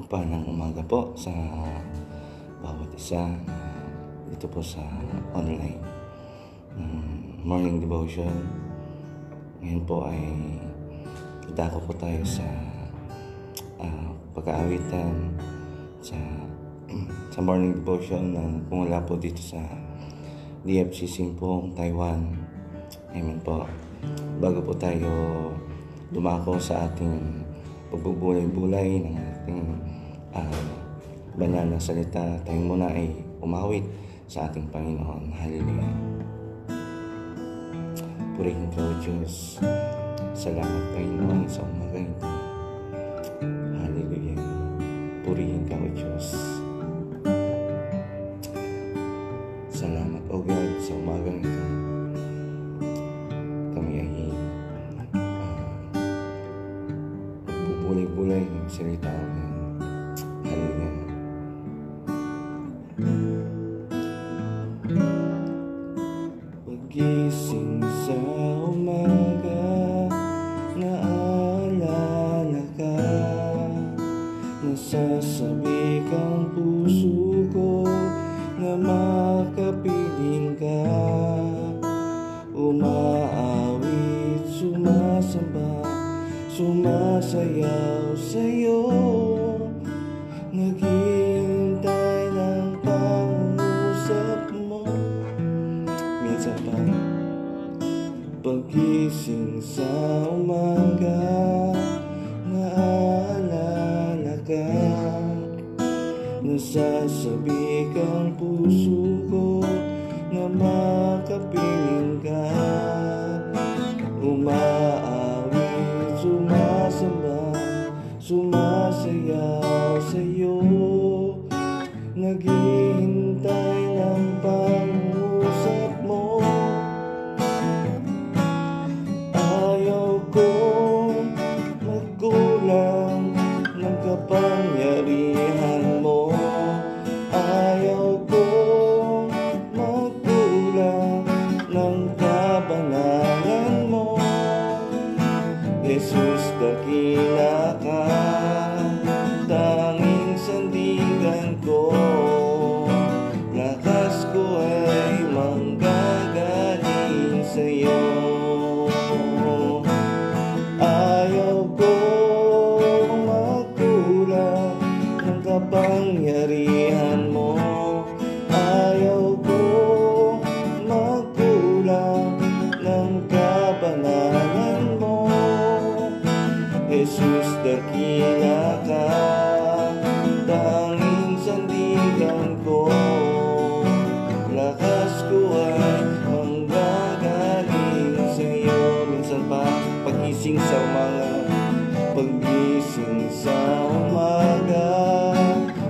Mapagpalang umaga po sa bawat isa dito po sa online morning devotion. Ngayon po ay idako po tayo sa pag-aawitan sa morning devotion na pumula po dito sa DFC Simpong, Taiwan. Amen po. Bago po tayo dumako sa ating pagbubulay-bulay ng ating banal na salita, tayo muna ay umawit sa ating Panginoon. Hallelujah. Purihin ka, O Diyos. Salamat, Panginoon, sa umaga ito. Hallelujah. Purihin ka, O Diyos. Salamat, O God, sa umagang ito. Kami ay bulay-bulay ng salita mo. Hallelujah. Pagising sa umaga, naalala ka, nasasabik ang puso ko na makapiling ka. Umaawit, sumasamba, sumasayaw sa'yo, naghihintay ng pangusap mo. Minsan pa, pagising sa umaga, naalala ka, nasasabik ang puso ko na makapiling ka. Umaawit, sumasamba, sumasayaw sa'yo, naghihintay ng pangusap mo. Ayaw kong magkulang ng kapangyarihan mo. Ayaw kong magkulang ng kabanalan mo. Jesus, dakila ka, tanging sandigan ko. Lakas ko ay manggagaling sa'yo. Ayaw ko magkulang ng kapangyarihan mo. Ayaw ko magkulang ng kabanalan mo. Jesus, dakila ka, tanging sandigan ko. Lakas ko ay manggagaling sa'yo. Minsan pa, pagising sa umaga, pagising sa umaga,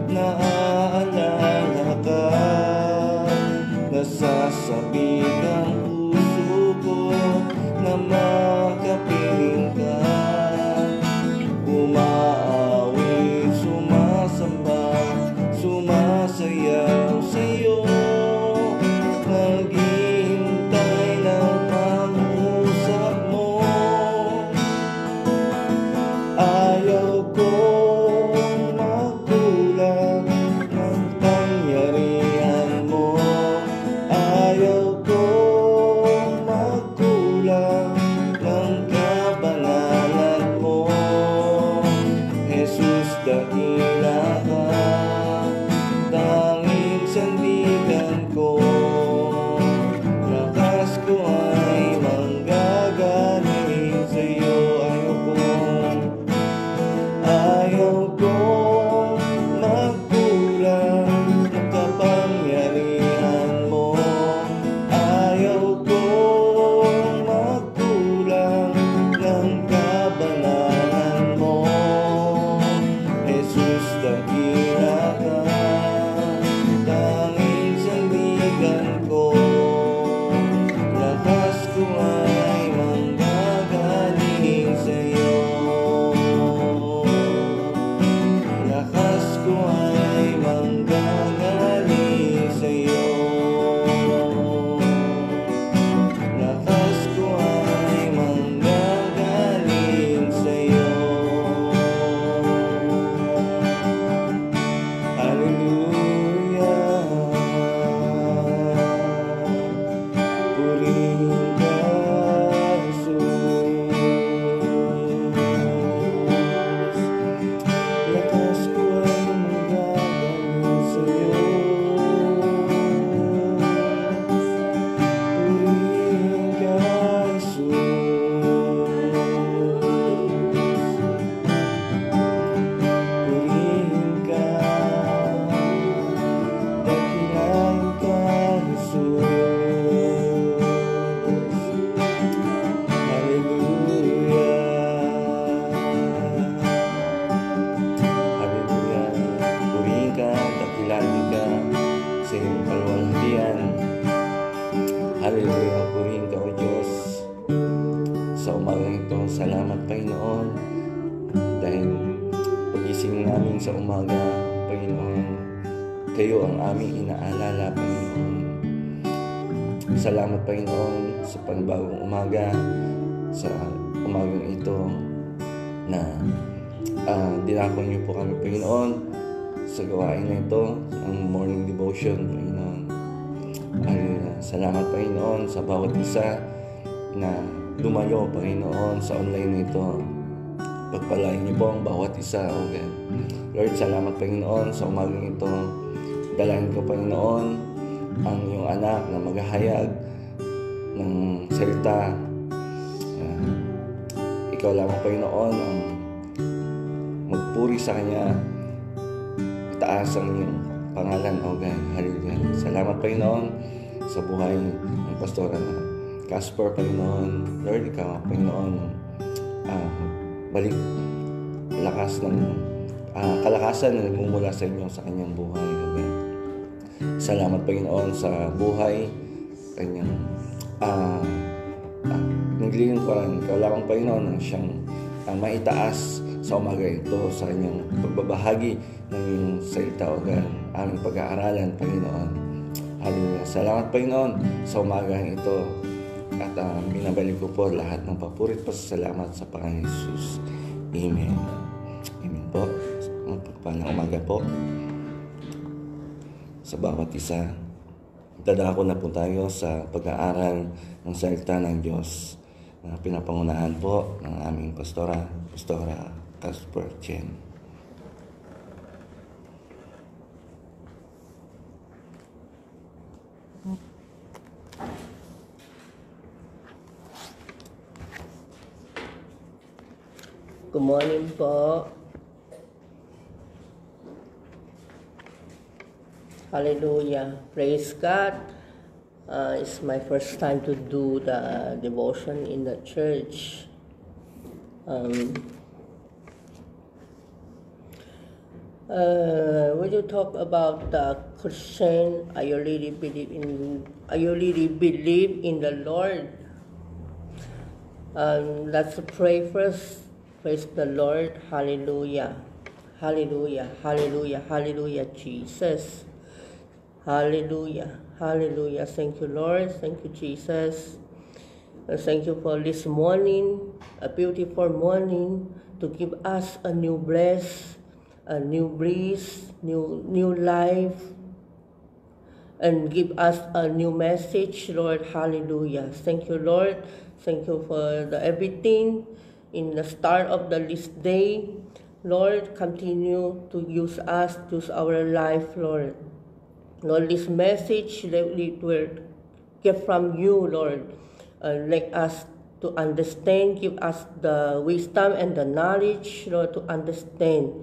naaalala ka, nasasabik ang puso ko na makapiling ka. Umaawit, sumasamba, sumasayaw sa'yo, naghihintay ng pangusap mo. Ayaw kong magkulang ng pangyarihan mo. Ayaw kong magkulang ng kabanalan mo. Jesus, dakila ka, tanging sandigan ko. Lakas ko ay manggagaling sa'yo. Ayaw kong magkulang ng kapangyarihan mo. Ayaw kong magkulang ng kabanalan mo. Jesus, dakila salamat Panginoon dahil pagising namin sa umaga, Panginoon, kayo ang aming inaalala, Panginoon. Salamat Panginoon sa panibagong umaga, sa umagang ito na dinako niyo po kami, Panginoon, sa gawain na ito, ang morning devotion, Panginoon. Salamat Panginoon sa bawat isa na lumayo, Panginoon, sa online na ito. Pagpalain niyo po ang bawat isa, O God. Lord, salamat Panginoon sa umagang ito. Dalangin ko, Panginoon, ang iyong anak na maghahayag ng salita. Ikaw lamang, Panginoon, ang magpuri sa kanya. Itaas ang iyong pangalan, O God. Hallelujah. Salamat, Panginoon, sa buhay ng Pastora Casper, Panginoon. Lord, ikaw, Panginoon, balik lakas ng kalakasan na nagmumula sa inyo sa kanyang buhay, O God. Salamat, Panginoon, sa buhay kanyang naglilingkuran. Ikaw lamang, Panginoon, ang siyang maitaas sa umaga ito sa kanyang pagbabahagi ng iyong salita, O God, aming pag-aaralan, Panginoon. Hallelujah. Salamat, Panginoon, sa umaga ito. At binabalik ko po lahat ng papurit pa sa salamat sa Panginoon Jesus. Amen. Amen po. Magpagpalang umaga po sa bawat isa. Dadako na po tayo sa pag-aaral ng salita ng Diyos na pinapangunahan po ng aming Pastora Casper Chen. Good morning po. Hallelujah. Praise God. It's my first time to do the devotion in the church. When you talk about the Christian, I really believe in the Lord. Let's pray first. Praise the Lord. Hallelujah. Hallelujah. Hallelujah. Hallelujah, Jesus. Hallelujah. Hallelujah. Thank you, Lord. Thank you, Jesus. Thank you for this morning, a beautiful morning, to give us a new breath, a new breeze, new life, and give us a new message, Lord. Hallelujah. Thank you, Lord. Thank you for everything. In the start of this day, Lord, continue to use us, use our life, Lord. Lord, this message that we will get from you, Lord, let us to understand, give us the wisdom and the knowledge, Lord, to understand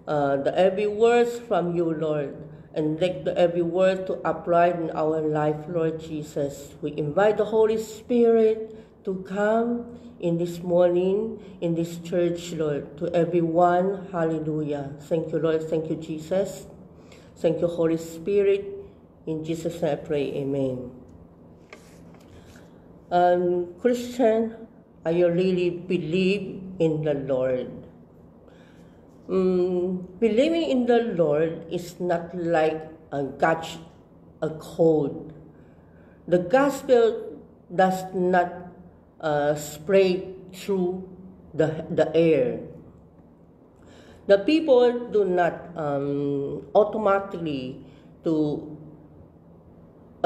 the every words from you, Lord, and let the every word to apply in our life, Lord Jesus. We invite the Holy Spirit to come in this morning, in this church, Lord, to everyone. Hallelujah. Thank you, Lord. Thank you, Jesus. Thank you, Holy Spirit. In Jesus' name I pray. Amen. Christian, I really believe in the Lord. Believing in the Lord is not like a code. The gospel does not spread through the air. The people do not automatically to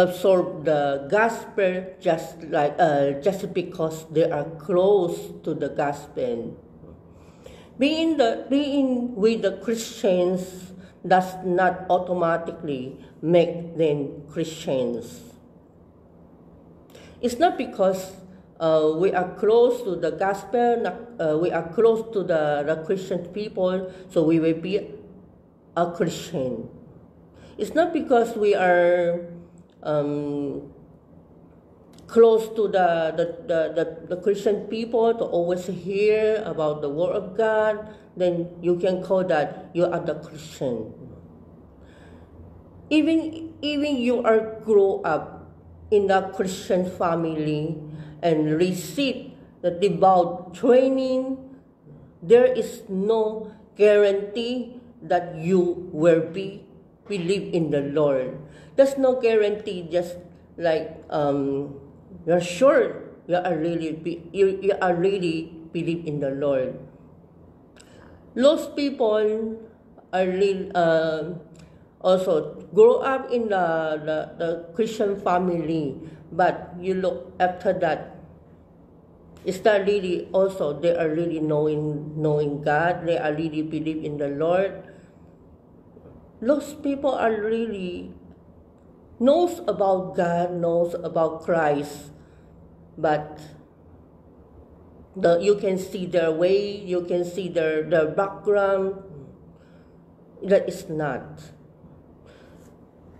absorb the gospel just because they are close to the gospel. Being with the Christians does not automatically make them Christians. It's not because we are close to the gospel, we are close to the Christian people, so we will be a Christian. It's not because we are close to the Christian people to always hear about the Word of God, then you can call that you are the Christian. Even you are grow up in a Christian family and receive the devout training, there is no guarantee that you will believe in the Lord. There's no guarantee, just like you're sure you are really believe in the Lord. Lost people are really, also grow up in the Christian family, but you look after that, is that really also they are really knowing God, they are really believe in the Lord. Lost people are really knows about God, knows about Christ, but you can see their way, you can see their background. That is not.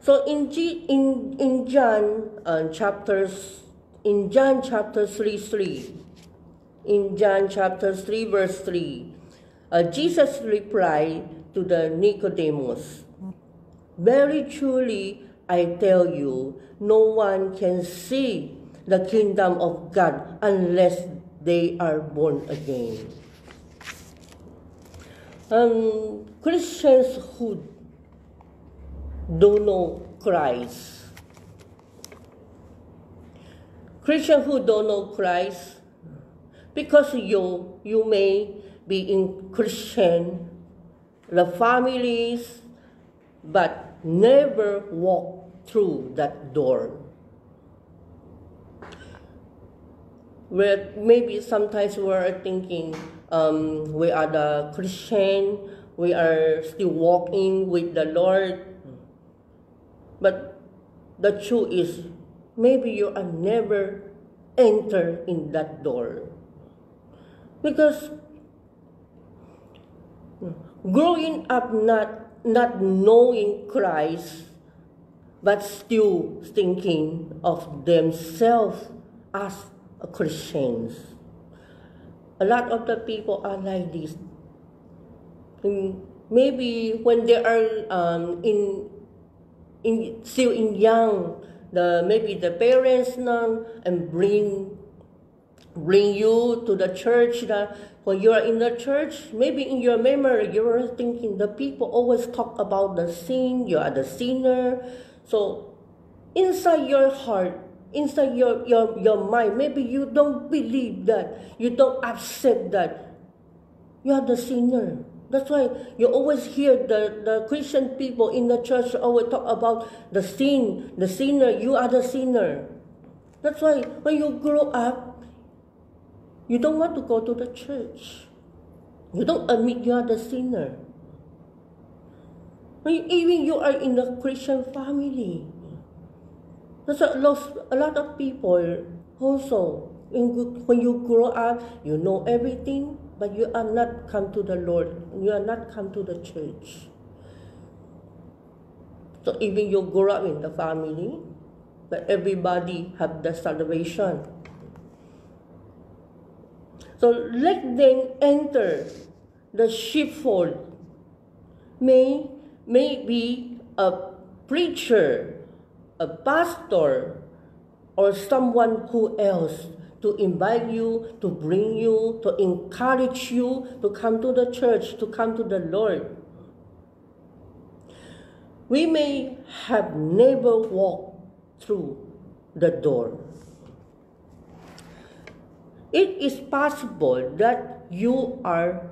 So in John chapter 3, in John chapter 3 verse 3, Jesus replied to the Nicodemus, "Very truly I tell you, no one can see the kingdom of God unless they are born again." Christians who don't know Christ, because you may be in Christian, the families, but never walk through that door. Where maybe sometimes we are thinking, we are the Christian, we are still walking with the Lord, but the truth is, maybe you are never enter in that door. Because growing up not knowing Christ, but still thinking of themselves as Christians. A lot of the people are like this. Maybe when they are still young, maybe the parents now and bring you to the church. When you are in the church, maybe in your memory you are thinking the people always talk about the sin. You are the sinner. So inside your heart, inside your mind, maybe you don't believe that, you don't accept that you are the sinner. That's why you always hear the Christian people in the church always talk about the sin, the sinner, you are the sinner. That's why when you grow up, you don't want to go to the church. You don't admit you are the sinner. Even you are in a Christian family. That's a lot of people also, when you grow up, you know everything, but you are not come to the Lord. You are not come to the church. So even you grow up in the family, but everybody have the salvation. So let them enter the sheepfold. May be a preacher, a pastor, or someone who else to invite you, to bring you, to encourage you to come to the church, to come to the Lord. We may have never walked through the door. It is possible that you are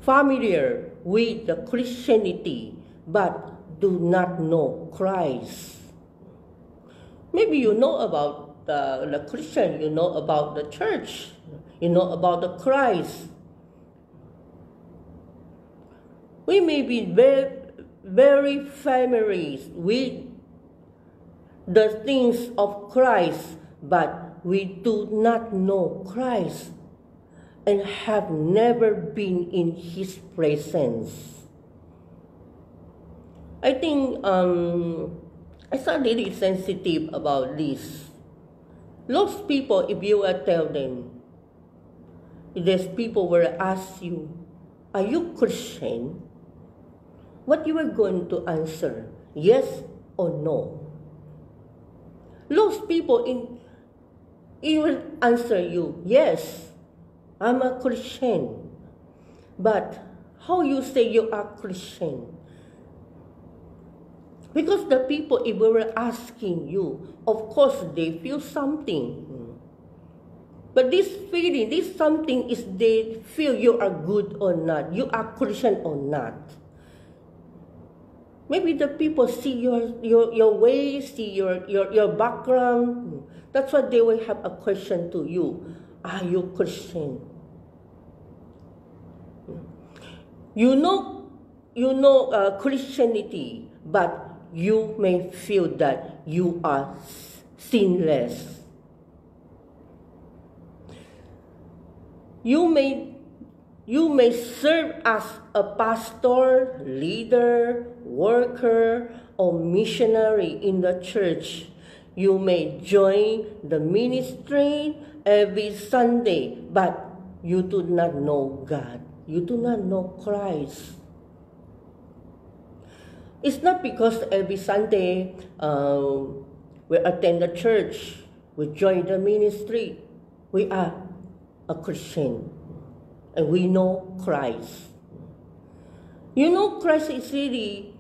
familiar with the Christianity, but do not know Christ. Maybe you know about the Christian, you know about the church, you know about the Christ. We may be very, very familiar with the things of Christ, but we do not know Christ and have never been in His presence. I think I start really sensitive about this. Lost people, if you will tell them, if there's people will ask you, are you Christian? What you are going to answer, yes or no? Lost people He will answer you, yes, I'm a Christian. But how you say you are Christian? Because the people, if we were asking you, of course they feel something. But this feeling, this something is they feel you are good or not, you are Christian or not. Maybe the people see your way, see your background. That's why they will have a question to you. Are you Christian? You know Christianity, but you may feel that you are sinless. You may serve as a pastor, leader, worker, or missionary in the church. You may join the ministry every Sunday, but you do not know God. You do not know Christ. It's not because every Sunday we attend the church, we join the ministry, we are a Christian, and we know Christ. You know, Christ is really,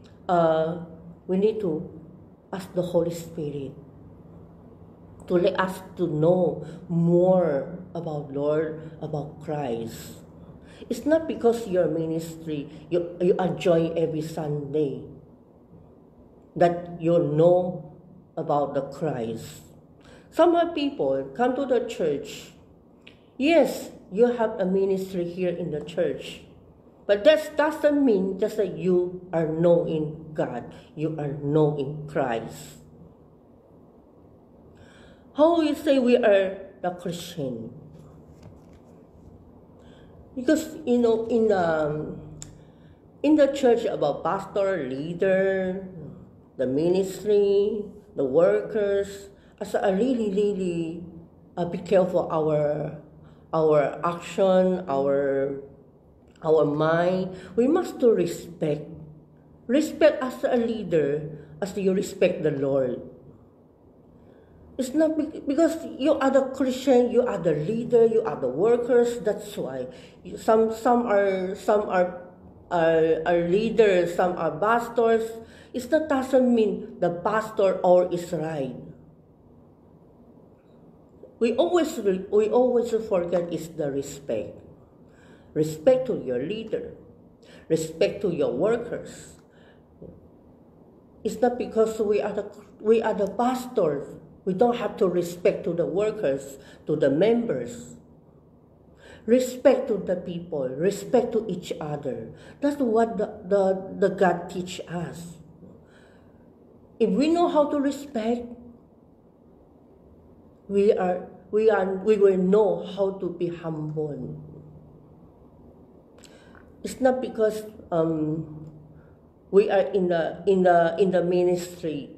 we need to ask the Holy Spirit to let us to know more about Lord, about Christ. It's not because your ministry, you are joining every Sunday, that you know about the Christ. Some people come to the church. Yes, you have a ministry here in the church, but that doesn't mean just that you are knowing God, you are knowing Christ. How we say we are the Christian? Because in the church, about pastor, leader, the ministry, the workers, as a really be careful our action, our mind. We must to respect as a leader as you respect the Lord. It's not because you are the Christian, you are the leader, you are the workers. That's why some are leaders, some are pastors. That doesn't mean the pastor or is right. We always forget is the respect. Respect to your leader. Respect to your workers. It's not because we are the pastors. We don't have to respect to the workers, to the members. Respect to the people. Respect to each other. That's what the God teach us. If we know how to respect, we will know how to be humble. It's not because we are in the ministry.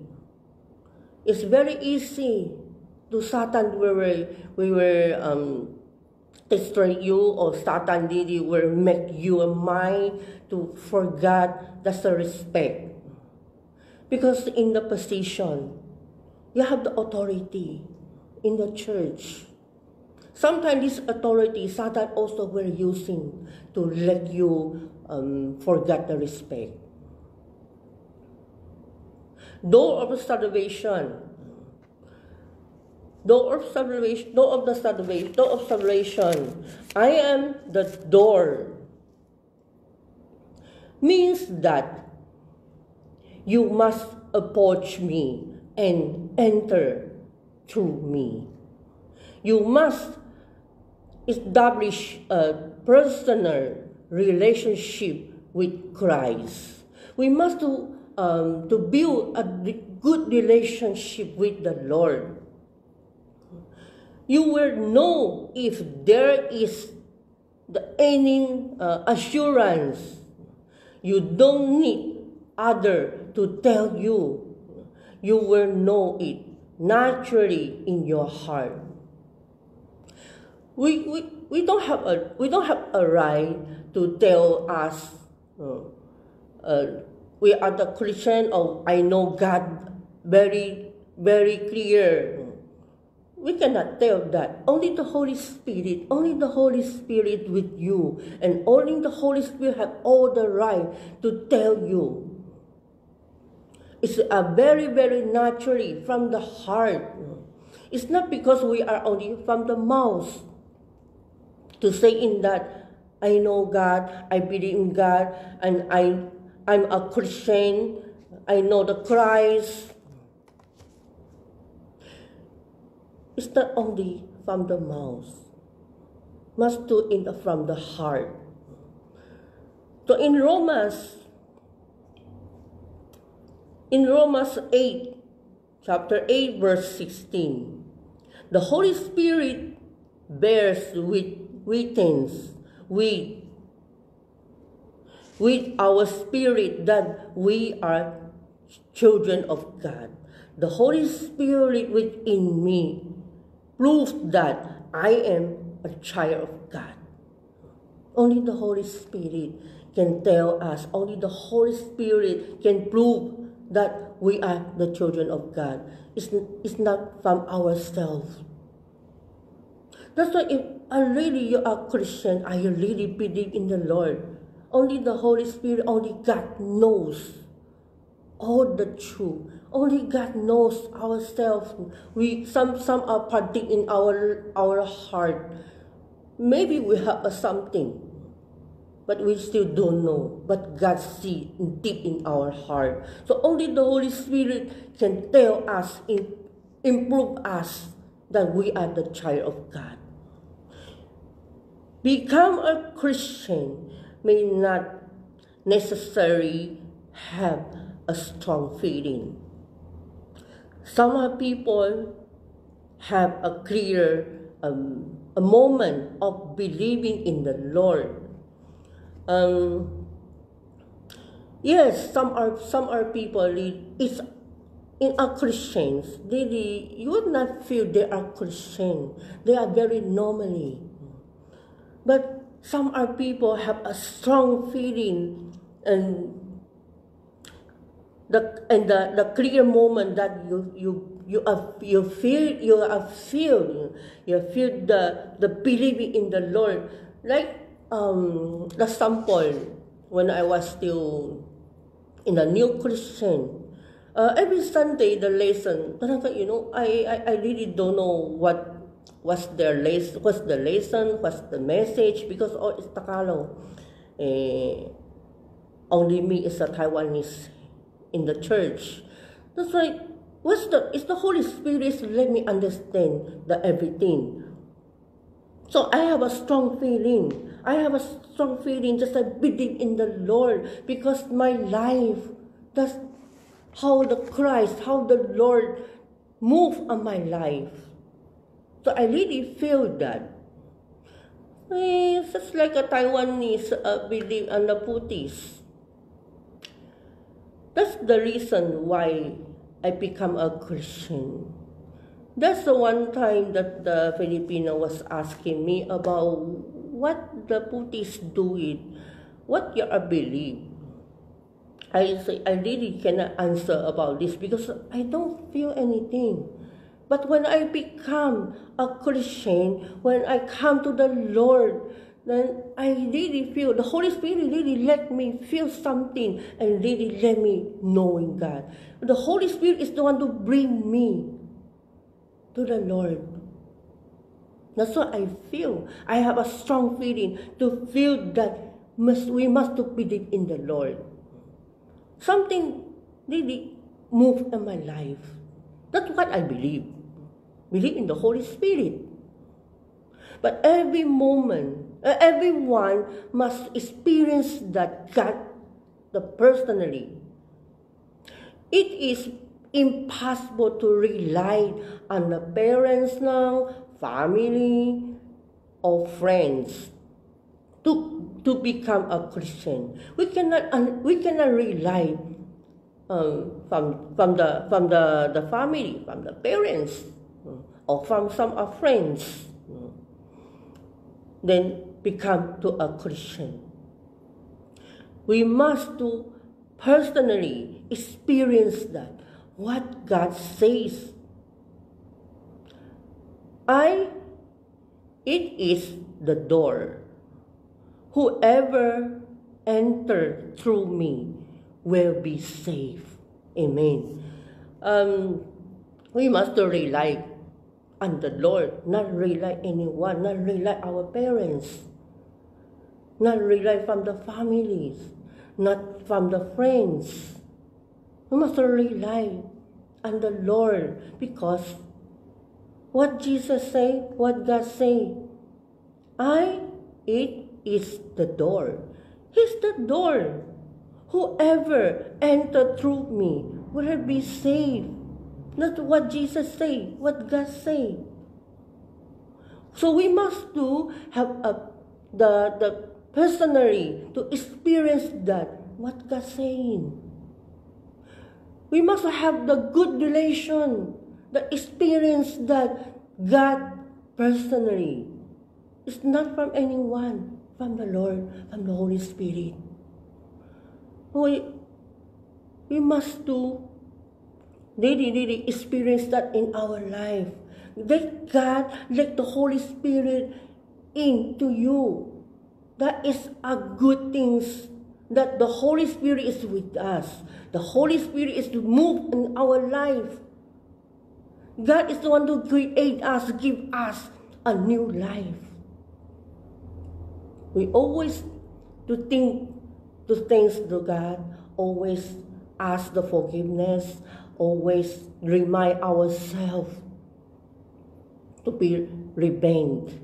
It's very easy to Satan we were destroy you, or Satan will make your mind to forget that's the respect. Because in the position, you have the authority in the church. Sometimes this authority, Satan also will using to let you forget the respect. Door of the salvation. I am the door. Means that you must approach me and enter through me. You must establish a personal relationship with Christ. We must to build a good relationship with the Lord. You will know if there is any assurance. You don't need other to tell you. You will know it naturally in your heart. We don't have a right to tell us we are the Christian, or I know God very, very clear. we cannot tell that. Only the Holy Spirit with you, and only the Holy Spirit have all the right to tell you. It's a very, very naturally from the heart. It's not because we are only from the mouth to say in that, I know God, I believe in God, and I'm a Christian, I know the Christ. It's not only from the mouth. Must do it from the heart. So in Romans 8, chapter 8, verse 16, the Holy Spirit bears witness with our spirit that we are children of God. The Holy Spirit within me proves that I am a child of God. Only the Holy Spirit can tell us, only the Holy Spirit can prove that we are the children of God. It's not from ourselves. That's why if you are Christian, I really believe in the Lord. Only the Holy Spirit, only God knows all the truth. Only God knows ourselves. Some are parting in our heart. Maybe we have something, but we still don't know. But God sees deep in our heart. So only the Holy Spirit can tell us, improve us, that we are the child of God. Become a Christian may not necessarily have a strong feeling. Some people have a clear a moment of believing in the Lord. Yes, some are people. It's in a Christians. You would not feel they are Christian. They are very normally. But some are people have a strong feeling and the clear moment that you feel the believing in the Lord. Like the sample when I was still in a new Christian. Every Sunday the lesson, I really don't know what's the lesson, what's the message, because all is Tagalog. Only me is a Taiwanese in the church. That's why it's the Holy Spirit let me understand everything. So I have a strong feeling. Just I believe in the Lord, because my life, that's how the Lord move on my life. So I really feel that. It's just like a Taiwanese believe on the Putis. That's the reason why I become a Christian. That's the one time that the Filipino was asking me about what the Putis do it, what you believe. I say I really cannot answer about this because I don't feel anything. But when I become a Christian, when I come to the Lord, then I really feel, the Holy Spirit really let me feel something and really let me know in God. The Holy Spirit is the one to bring me to the Lord. That's what I feel. I have a strong feeling to feel that we must believe in the Lord. Something really moved in my life. That's what I believe. Believe in the Holy Spirit. But every moment, everyone must experience that God personally. It is impossible to rely on the parents now, family, or friends to become a Christian. We cannot rely from the family, from the parents, or from some of friends. Then become to a Christian. We must personally experience that, what God says. It is the door. Whoever enters through me will be saved. Amen. We must rely on the Lord, not rely anyone, not rely our parents, not rely from the families, not from the friends. We must rely on the Lord, because what Jesus say, what God say, it is the door. He's the door. Whoever enter through me will be saved. Not what Jesus say, what God say. So we must have the personally to experience that, what God saying. We must have the good relation, the experience that God personally. It's not from anyone, from the Lord, from the Holy Spirit. We must really experience that in our life. Let God, let the Holy Spirit into you. That is a good thing, that the Holy Spirit is with us. The Holy Spirit is to move in our life. God is the one to create us, give us a new life. We always to thanks to God, always ask the forgiveness, always remind ourselves to be repent.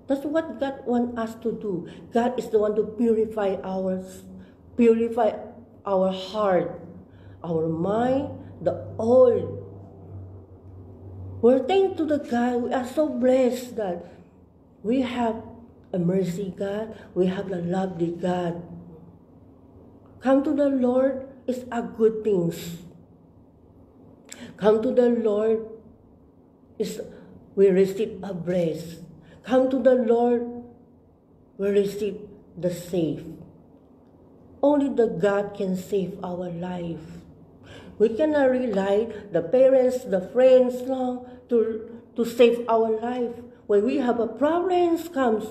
That's what God wants us to do. God is the one to purify our heart, our mind, the oil. We're thankful to the God. We are so blessed that we have a mercy God. We have a lovely God. Come to the Lord is a good thing. Come to the Lord is we receive a bless. Come to the Lord, we receive the save. Only the God can save our life. We cannot rely the parents, the friends now to save our life. When we have a problem comes,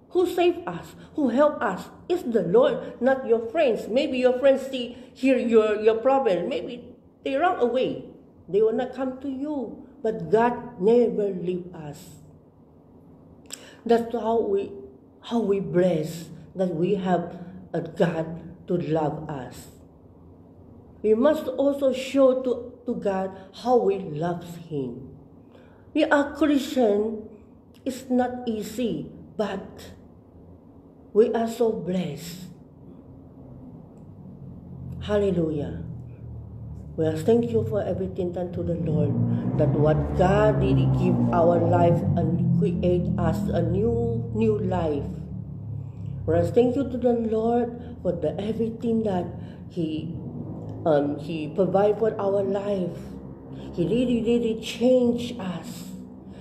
who save us? Who help us? It's the Lord, not your friends. Maybe your friends hear your problem. Maybe they run away. They will not come to you. But God never leave us. That's how we bless that we have a God to love us. We must also show to God how we love Him. We are Christian. It's not easy, but we are so blessed. Hallelujah. We are thankful for everything done to the Lord, that what God did give our life and create us a new life. We are thankful to the Lord for everything that He provided for our life. He really changed us.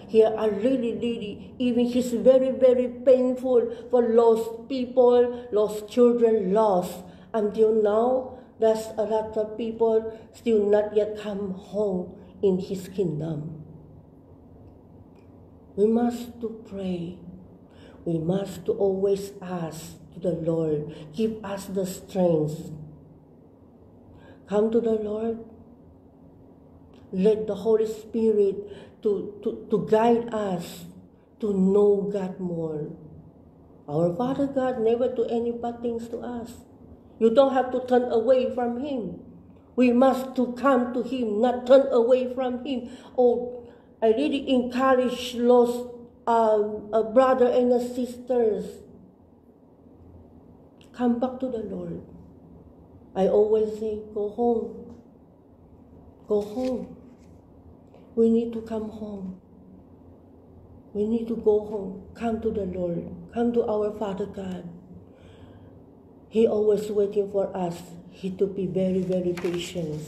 He are really, even He's very painful for lost people, lost children, lost. Until now, there's a lot of people still not yet come home in His kingdom. We must to pray. We must to always ask to the Lord, give us the strength. Come to the Lord. Let the Holy Spirit to guide us to know God more. Our Father God never do any bad things to us. You don't have to turn away from Him. We must to come to Him, not turn away from Him. Oh, I really encourage lost brother and sisters. Come back to the Lord. I always say, go home. Go home. We need to come home. We need to go home. Come to the Lord. Come to our Father God. He always waiting for us. He to be very patient.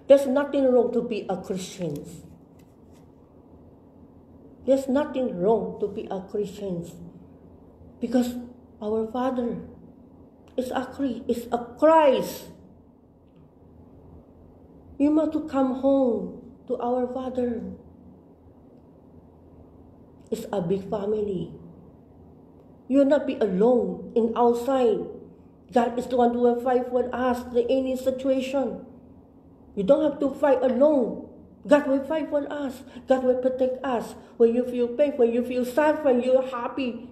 There's nothing wrong to be a Christian. There's nothing wrong to be a Christian, because our Father is a Christ. You must to come home. to our Father. It's a big family. You will not be alone in outside. God is the one who will fight for us in any situation. You don't have to fight alone. God will fight for us. God will protect us. When you feel pain, when you feel sad, when you're happy,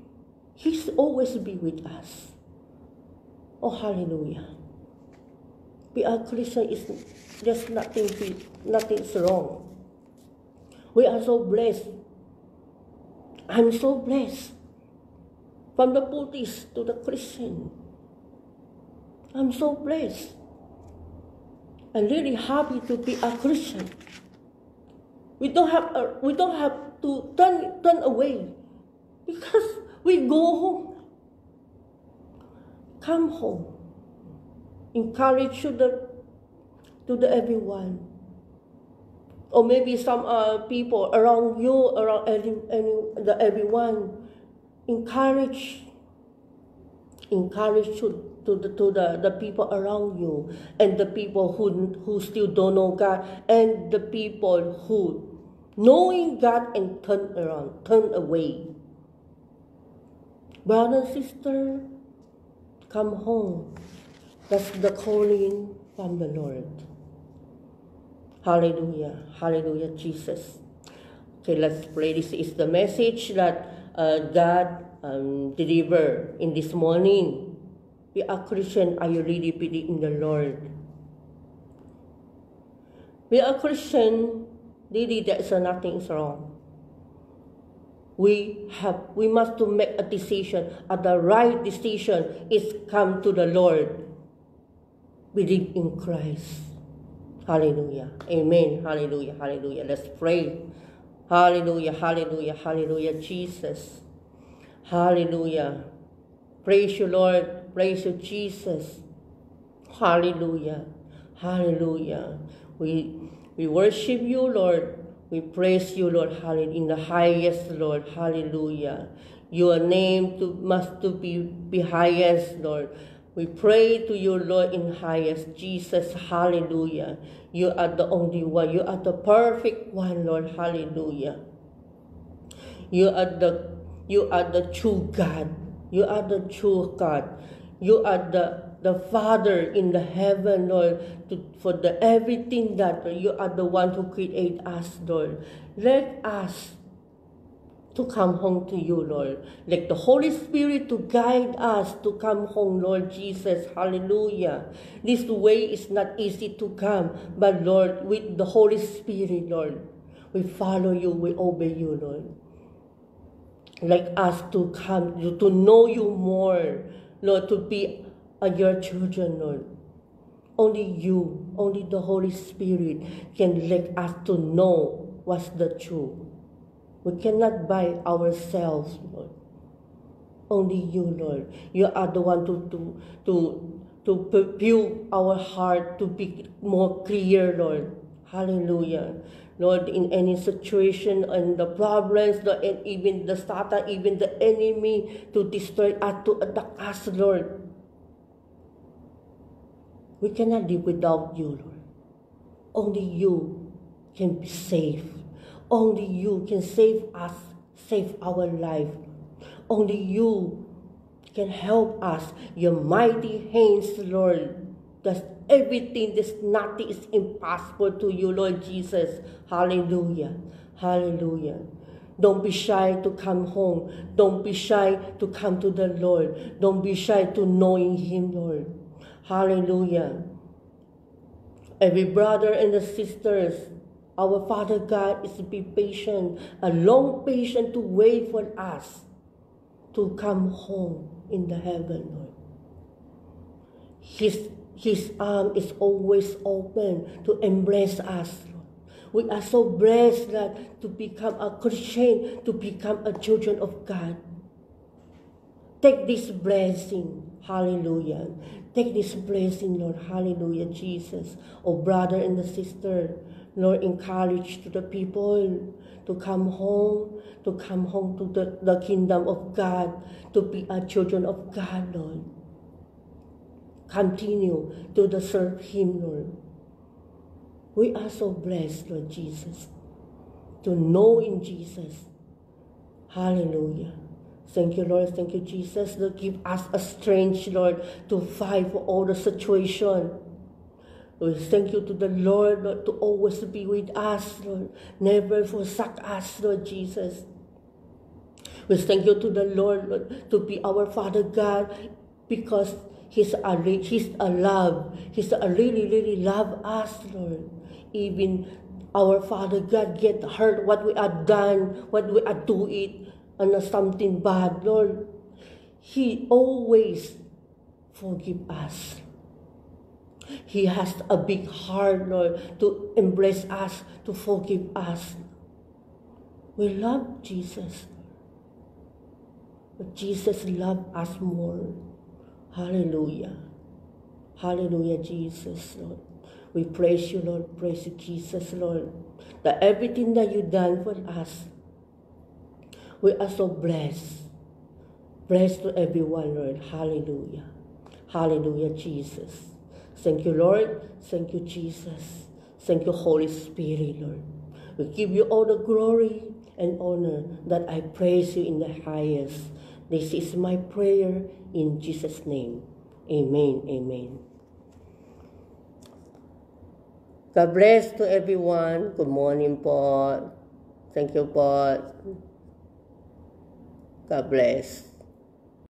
He's always be with us. Oh, hallelujah. Be a Christian is there's nothing's wrong. We are so blessed. I'm so blessed. From the Buddhist to the Christian. I'm so blessed. I'm really happy to be a Christian. We don't have to turn away because we go home. Come home. Encourage to the everyone. Or maybe some people around you, around everyone. Encourage to the people around you, and the people who still don't know God, and the people who knowing God and turn away. Brother and sister, come home. That's the calling from the Lord. Hallelujah. Hallelujah, Jesus. Okay, let's pray. This is the message that God delivered in this morning. Be a Christian, are you really believe in the Lord? Be a Christian, really there's nothing wrong. We must to make a decision, and the right decision is come to the Lord. Believe in Christ. Hallelujah. Amen. Hallelujah. Hallelujah. Let's pray. Hallelujah. Hallelujah. Hallelujah. Jesus. Hallelujah. Praise you, Lord. Praise you, Jesus. Hallelujah. Hallelujah. We worship you, Lord. We praise you, Lord. Hallelujah. In the highest, Lord. Hallelujah. Your name must be highest, Lord. We pray to you, Lord, in highest. Jesus, hallelujah. You are the only one. You are the perfect one, Lord. Hallelujah. You are the true God. You are the true God. You are the Father in the heaven, Lord, for everything that you are the one who create us, Lord. Let us to come home to you, Lord. Let the Holy Spirit to guide us to come home, Lord Jesus. Hallelujah. This way is not easy to come, but Lord, with the Holy Spirit, Lord, we follow you, we obey you, Lord. Like us to come, to know you more, Lord, to be your children, Lord. Only you, only the Holy Spirit can let us to know what's the truth. We cannot buy ourselves, Lord. Only you, Lord. You are the one to prepare our heart to be more clear, Lord. Hallelujah. Lord, in any situation and the problems, and even the Satan, even the enemy to destroy us, to attack us, Lord. We cannot live without you, Lord. Only you can be safe. Only you can save us, save our life. Only you can help us. Your mighty hands, Lord. That's everything. There's nothing is impossible to you, Lord Jesus. Hallelujah. Hallelujah. Don't be shy to come home. Don't be shy to come to the Lord. Don't be shy to knowing Him, Lord. Hallelujah. Every brother and the sisters, our Father God is to be patient, a long patient to wait for us to come home in the heaven, Lord. His arm is always open to embrace us, Lord. We are so blessed that to become a Christian, to become a children of God. Take this blessing, hallelujah. Take this blessing, Lord, hallelujah, Jesus. Oh, brother and the sister, Lord, encourage to the people to come home to the kingdom of God, to be a children of God, Lord. Continue to serve Him, Lord. We are so blessed, Lord Jesus, to know in Jesus. Hallelujah. Thank you, Lord. Thank you, Jesus. Lord, give us a strength, Lord, to fight for all the situation. We thank you to the Lord, Lord, to always be with us, Lord. Never forsake us, Lord Jesus. We thank you to the Lord, Lord, to be our Father God, because He's a love. He's a really love us, Lord. Even our Father God get hurt what we are done, what we are doing, and something bad, Lord. He always forgive us. He has a big heart, Lord, to embrace us, to forgive us. We love Jesus. But Jesus loved us more. Hallelujah. Hallelujah, Jesus, Lord. We praise you, Lord. Praise you, Jesus, Lord. That everything that you've done for us, we are so blessed. Blessed to everyone, Lord. Hallelujah. Hallelujah, Jesus. Thank you, Lord. Thank you, Jesus. Thank you, Holy Spirit, Lord. We give you all the glory and honor that I praise you in the highest. This is my prayer in Jesus' name. Amen. Amen. God bless to everyone. Good morning po. Thank you po. God bless.